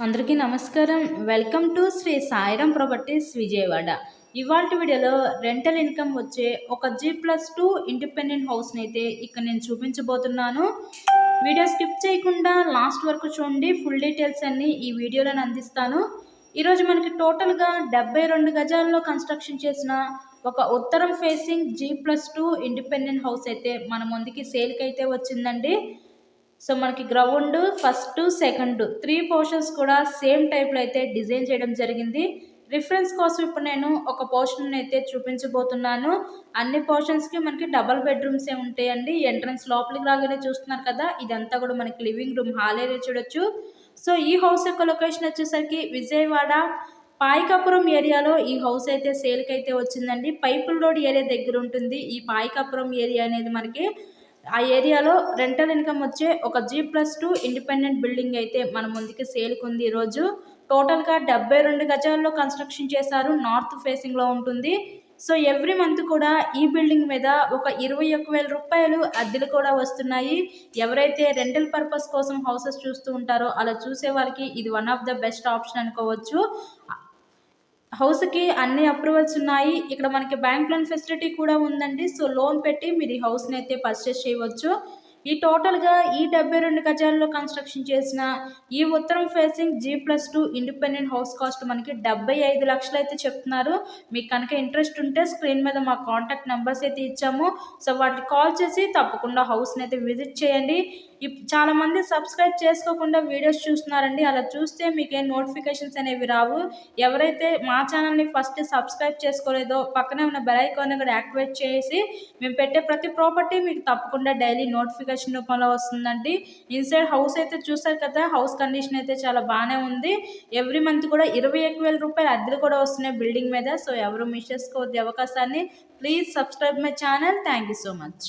అందరికీ నమస్కారం. Welcome to Shri Sairam properties Vijayawada. ఇవాల్టి వీడియోలో రెంటల్ ఇన్కమ్ వచ్చే ఒక G+2 ఇండిపెండెంట్ హౌస్ని అయితే ఇక్కడ నేను చూపించబోతున్నాను. వీడియో స్కిప్ చేయకుండా లాస్ట్ వరకు చూడండి. ఫుల్ డీటెయిల్స్ అన్నీ ఈ వీడియోలో అందిస్తాను. ఈరోజు మనకి టోటల్గా 72 గజాల్లో కన్స్ట్రక్షన్ చేసిన ఒక ఉత్తరం ఫేసింగ్ G+2 ఇండిపెండెంట్ హౌస్ అయితే మన ముందుకి సేల్కి అయితే వచ్చిందండి. సో మనకి గ్రౌండ్ ఫస్ట్ సెకండ్ 3 పోర్షన్స్ కూడా సేమ్ టైప్లో అయితే డిజైన్ చేయడం జరిగింది. రిఫరెన్స్ కోసం ఇప్పుడు నేను ఒక పోర్షన్ అయితే చూపించబోతున్నాను. అన్ని పోర్షన్స్కి మనకి డబల్ బెడ్రూమ్సే ఉంటాయండి. ఎంట్రన్స్ లోపలికి రాగానే చూస్తున్నారు కదా, ఇదంతా కూడా మనకి లివింగ్ రూమ్, హాల్ ఏరియా చూడొచ్చు. సో ఈ హౌస్ యొక్క లొకేషన్ వచ్చేసరికి విజయవాడ పాయికాపురం ఏరియాలో ఈ హౌస్ అయితే సేల్కి అయితే వచ్చిందండి. పైపుల్ రోడ్ ఏరియా దగ్గర ఉంటుంది ఈ పాయికాపురం ఏరియా అనేది. మనకి ఆ ఏరియాలో రెంటల్ ఇన్కమ్ వచ్చే ఒక G+2 ఇండిపెండెంట్ బిల్డింగ్ అయితే మన ముందుకి సేల్కి ఉంది. ఈరోజు టోటల్గా 72 గజాల్లో కన్స్ట్రక్షన్ చేశారు. నార్త్ ఫేసింగ్లో ఉంటుంది. సో ఎవ్రీ మంత్ కూడా ఈ బిల్డింగ్ మీద ఒక 21,000 రూపాయలు అద్దెలు కూడా వస్తున్నాయి. ఎవరైతే రెంటల్ పర్పస్ కోసం హౌసెస్ చూస్తూ ఉంటారో అలా చూసే వాళ్ళకి ఇది one of the best option అనుకోవచ్చు. హౌస్కి అన్ని అప్రూవల్స్ ఉన్నాయి. ఇక్కడ మనకి బ్యాంక్ లోన్ ఫెసిలిటీ కూడా ఉందండి. సో లోన్ పెట్టి మీరు ఈ హౌస్ని అయితే పర్చేస్ చేయవచ్చు. ఈ టోటల్గా ఈ 72 గజాల్లో కన్స్ట్రక్షన్ చేసిన ఈ ఉత్తరం facing G+2 independent house cost మనకి 75 లక్షలు అయితే చెప్తున్నారు. మీకు కనుక ఇంట్రెస్ట్ ఉంటే స్క్రీన్ మీద మా కాంటాక్ట్ నెంబర్స్ అయితే ఇచ్చాము. సో వాటికి కాల్ చేసి తప్పకుండా హౌస్ని అయితే విజిట్ చేయండి. చాలామంది సబ్స్క్రైబ్ చేసుకోకుండా వీడియోస్ చూస్తున్నారండి. అలా చూస్తే మీకేం నోటిఫికేషన్స్ అనేవి రావు. ఎవరైతే మా ఛానల్ని ఫస్ట్ సబ్స్క్రైబ్ చేసుకోలేదో పక్కనే ఉన్న బెల్ ఐకాన్ కూడా యాక్టివేట్ చేసి మేము పెట్టే ప్రతి ప్రాపర్టీ మీకు తప్పకుండా డైలీ నోటిఫికేషన్ రూపంలో వస్తుందండి. ఇన్సైడ్ హౌస్ అయితే చూస్తారు కదా, హౌస్ కండిషన్ అయితే చాలా బాగానే ఉంది. ఎవ్రీ మంత్ కూడా 21,000 రూపాయలు అద్దెలు కూడా వస్తున్నాయి బిల్డింగ్ మీద. సో ఎవరు మిస్ చేసుకోవద్దు అవకాశాన్ని. Please subscribe my channel. Thank you so much.